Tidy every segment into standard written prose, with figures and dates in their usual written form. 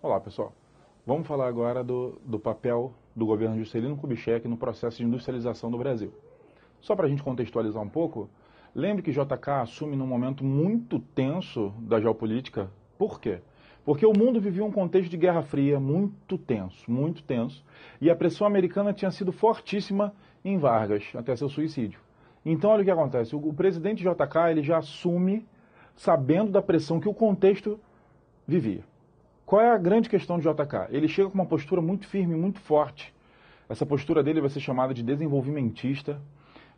Olá, pessoal. Vamos falar agora do papel do governo Juscelino Kubitschek no processo de industrialização do Brasil. Só para a gente contextualizar um pouco, lembre que JK assume num momento muito tenso da geopolítica. Por quê? Porque o mundo vivia um contexto de Guerra Fria muito tenso, e a pressão americana tinha sido fortíssima em Vargas, até seu suicídio. Então, olha o que acontece. O presidente JK ele já assume sabendo da pressão que o contexto vivia. Qual é a grande questão de JK? Ele chega com uma postura muito firme, muito forte. Essa postura dele vai ser chamada de desenvolvimentista.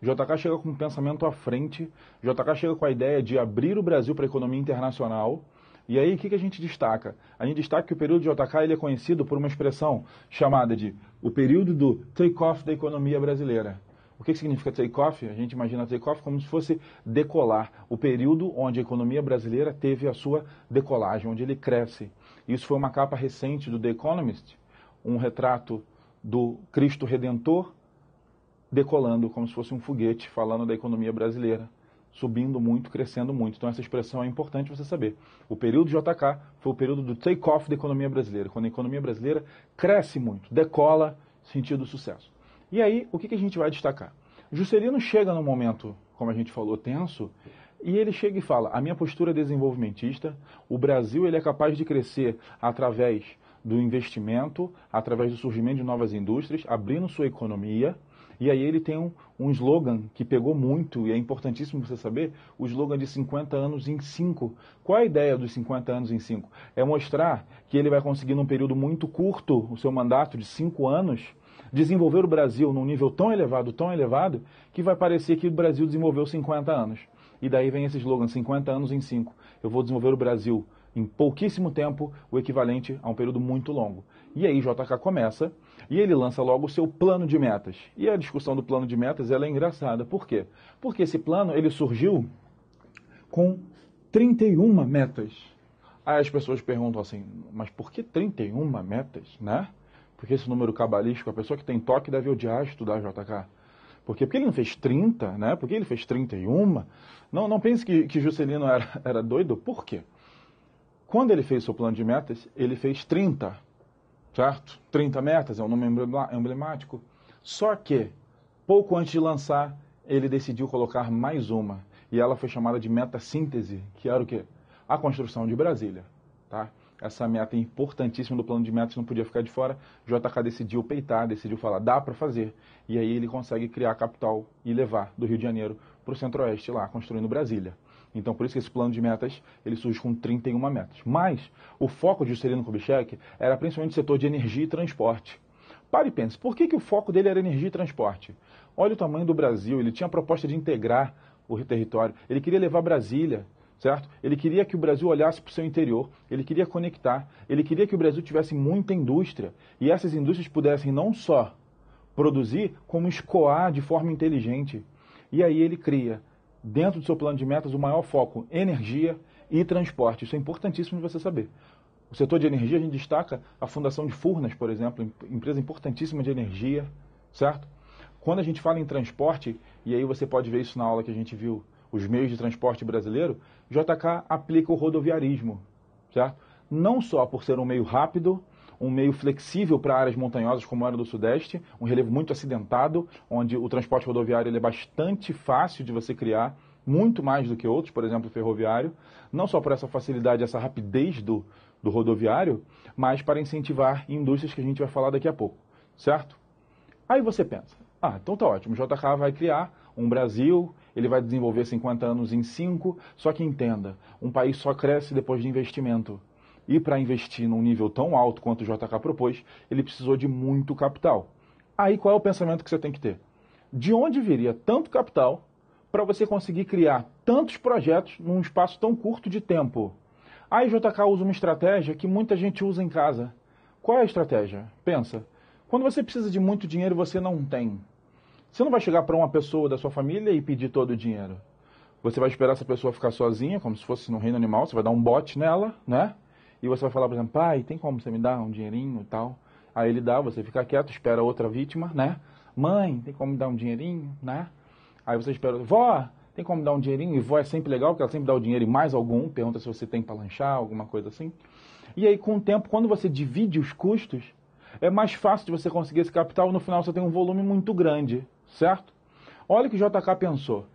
JK chega com um pensamento à frente. JK chega com a ideia de abrir o Brasil para a economia internacional. E aí, o que a gente destaca? A gente destaca que o período de JK ele é conhecido por uma expressão chamada de o período do take-off da economia brasileira. O que significa take-off? A gente imagina take-off como se fosse decolar. O período onde a economia brasileira teve a sua decolagem, onde ele cresce. Isso foi uma capa recente do The Economist, um retrato do Cristo Redentor decolando como se fosse um foguete, falando da economia brasileira, subindo muito, crescendo muito. Então essa expressão é importante você saber. O período JK foi o período do take-off da economia brasileira, quando a economia brasileira cresce muito, decola, sentido sucesso. E aí, o que a gente vai destacar? Juscelino chega num momento, como a gente falou, tenso, e ele chega e fala, a minha postura é desenvolvimentista, o Brasil ele é capaz de crescer através do investimento, através do surgimento de novas indústrias, abrindo sua economia, e aí ele tem um slogan que pegou muito, e é importantíssimo você saber, o slogan de 50 anos em 5. Qual é a ideia dos 50 anos em 5? É mostrar que ele vai conseguir num período muito curto, o seu mandato de 5 anos, desenvolver o Brasil num nível tão elevado, que vai parecer que o Brasil desenvolveu 50 anos. E daí vem esse slogan, 50 anos em 5. Eu vou desenvolver o Brasil em pouquíssimo tempo, o equivalente a um período muito longo. E aí JK começa, e ele lança logo o seu plano de metas. E a discussão do plano de metas ela é engraçada. Por quê? Porque esse plano ele surgiu com 31 metas. Aí as pessoas perguntam assim, mas por que 31 metas, né? Porque esse número cabalístico, a pessoa que tem toque deve odiar estudar JK. Porque ele não fez 30, né? Porque ele fez 31. Não pense que Juscelino era doido. Por quê? Quando ele fez seu plano de metas, ele fez 30, certo? 30 metas, é um número emblemático. Só que, pouco antes de lançar, ele decidiu colocar mais uma. E ela foi chamada de meta síntese, que era o quê? A construção de Brasília, tá? Essa meta importantíssima do plano de metas não podia ficar de fora. JK decidiu peitar, decidiu falar, dá para fazer. E aí ele consegue criar a capital e levar do Rio de Janeiro para o centro-oeste lá, construindo Brasília. Então por isso que esse plano de metas, ele surge com 31 metas. Mas o foco de Juscelino Kubitschek era principalmente o setor de energia e transporte. Pare e pense, por que o foco dele era energia e transporte? Olha o tamanho do Brasil, ele tinha a proposta de integrar o território, ele queria levar Brasília, certo? Ele queria que o Brasil olhasse para o seu interior, ele queria conectar, ele queria que o Brasil tivesse muita indústria e essas indústrias pudessem não só produzir, como escoar de forma inteligente. E aí ele cria, dentro do seu plano de metas, o maior foco, energia e transporte. Isso é importantíssimo de você saber. O setor de energia, a gente destaca a fundação de Furnas, por exemplo, empresa importantíssima de energia, certo? Quando a gente fala em transporte, e aí você pode ver isso na aula que a gente viu, os meios de transporte brasileiro, JK aplica o rodoviarismo, certo? Não só por ser um meio rápido, um meio flexível para áreas montanhosas como a área do Sudeste, um relevo muito acidentado, onde o transporte rodoviário ele é bastante fácil de você criar, muito mais do que outros, por exemplo, o ferroviário, não só por essa facilidade, essa rapidez do rodoviário, mas para incentivar indústrias que a gente vai falar daqui a pouco, certo? Aí você pensa, então tá ótimo, o JK vai criar um Brasil, ele vai desenvolver 50 anos em 5, só que entenda, um país só cresce depois de investimento. E para investir num nível tão alto quanto o JK propôs, ele precisou de muito capital. Aí qual é o pensamento que você tem que ter? De onde viria tanto capital para você conseguir criar tantos projetos num espaço tão curto de tempo? Aí JK usa uma estratégia que muita gente usa em casa. Qual é a estratégia? Pensa. Quando você precisa de muito dinheiro, você não tem. Você não vai chegar para uma pessoa da sua família e pedir todo o dinheiro. Você vai esperar essa pessoa ficar sozinha, como se fosse no reino animal, você vai dar um bote nela, né? E você vai falar, por exemplo, pai, tem como você me dar um dinheirinho e tal? Aí ele dá, você fica quieto, espera outra vítima, né? Mãe, tem como me dar um dinheirinho, né? Aí você espera, vó, tem como me dar um dinheirinho? E vó é sempre legal, porque ela sempre dá o dinheiro e mais algum, pergunta se você tem para lanchar, alguma coisa assim. E aí, com o tempo, quando você divide os custos, é mais fácil de você conseguir esse capital e no final você tem um volume muito grande, certo? Olha o que o JK pensou.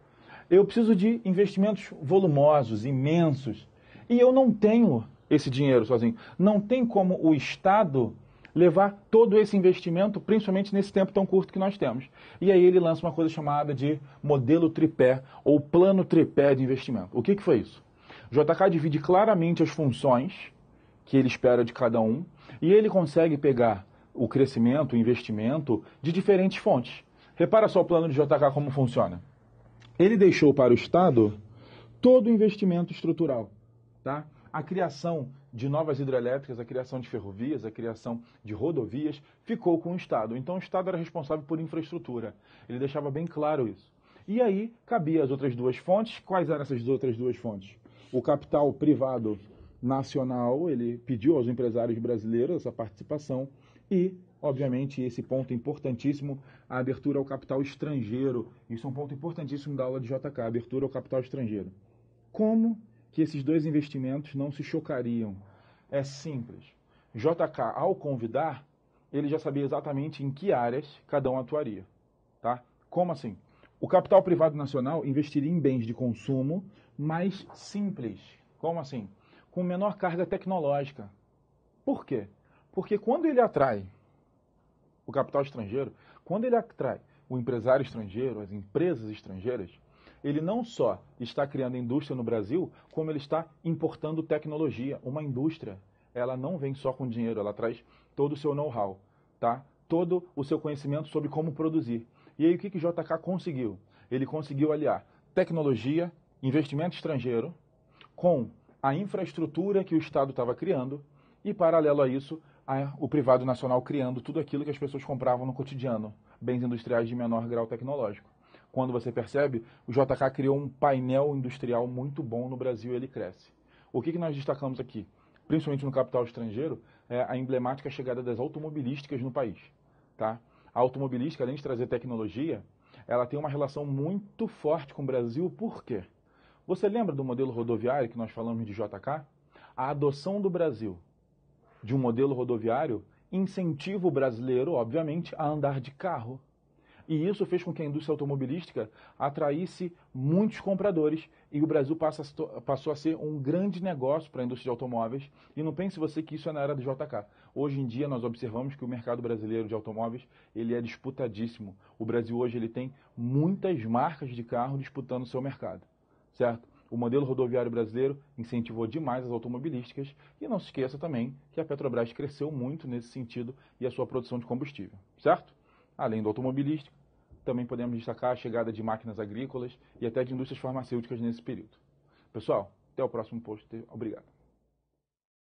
Eu preciso de investimentos volumosos, imensos, e eu não tenho esse dinheiro sozinho. Não tem como o Estado levar todo esse investimento, principalmente nesse tempo tão curto que nós temos. E aí ele lança uma coisa chamada de modelo tripé, ou plano tripé de investimento. O que foi isso? O JK divide claramente as funções que ele espera de cada um, e ele consegue pegar o crescimento, o investimento de diferentes fontes. Repara só o plano de JK como funciona. Ele deixou para o Estado todo o investimento estrutural, tá? A criação de novas hidrelétricas, a criação de ferrovias, a criação de rodovias, ficou com o Estado. Então o Estado era responsável por infraestrutura. Ele deixava bem claro isso. E aí cabia as outras duas fontes. Quais eram essas outras duas fontes? O capital privado nacional, ele pediu aos empresários brasileiros essa participação e, obviamente, esse ponto importantíssimo, a abertura ao capital estrangeiro. Isso é um ponto importantíssimo da aula de JK, a abertura ao capital estrangeiro. Como que esses dois investimentos não se chocariam? É simples. JK, ao convidar, ele já sabia exatamente em que áreas cada um atuaria. Tá? Como assim? O capital privado nacional investiria em bens de consumo mais simples. Como assim? Com menor carga tecnológica. Por quê? Porque quando ele atrai o capital estrangeiro, quando ele atrai o empresário estrangeiro, as empresas estrangeiras, ele não só está criando indústria no Brasil, como ele está importando tecnologia. Uma indústria, ela não vem só com dinheiro, ela traz todo o seu know-how, tá? Todo o seu conhecimento sobre como produzir. E aí o que o JK conseguiu? Ele conseguiu aliar tecnologia, investimento estrangeiro, com a infraestrutura que o Estado estava criando e, paralelo a isso, o privado nacional criando tudo aquilo que as pessoas compravam no cotidiano, bens industriais de menor grau tecnológico. Quando você percebe, o JK criou um painel industrial muito bom no Brasil e ele cresce. O que nós destacamos aqui, principalmente no capital estrangeiro, é a emblemática chegada das automobilísticas no país. Tá? A automobilística, além de trazer tecnologia, ela tem uma relação muito forte com o Brasil. Por quê? Você lembra do modelo rodoviário que nós falamos de JK? A adoção do Brasil de um modelo rodoviário incentiva o brasileiro, obviamente, a andar de carro. E isso fez com que a indústria automobilística atraísse muitos compradores e o Brasil passou a ser um grande negócio para a indústria de automóveis. E não pense você que isso é na era do JK. Hoje em dia nós observamos que o mercado brasileiro de automóveis ele é disputadíssimo. O Brasil hoje ele tem muitas marcas de carro disputando o seu mercado, certo? O modelo rodoviário brasileiro incentivou demais as automobilísticas e não se esqueça também que a Petrobras cresceu muito nesse sentido e a sua produção de combustível, certo? Além do automobilístico, também podemos destacar a chegada de máquinas agrícolas e até de indústrias farmacêuticas nesse período. Pessoal, até o próximo post. Obrigado.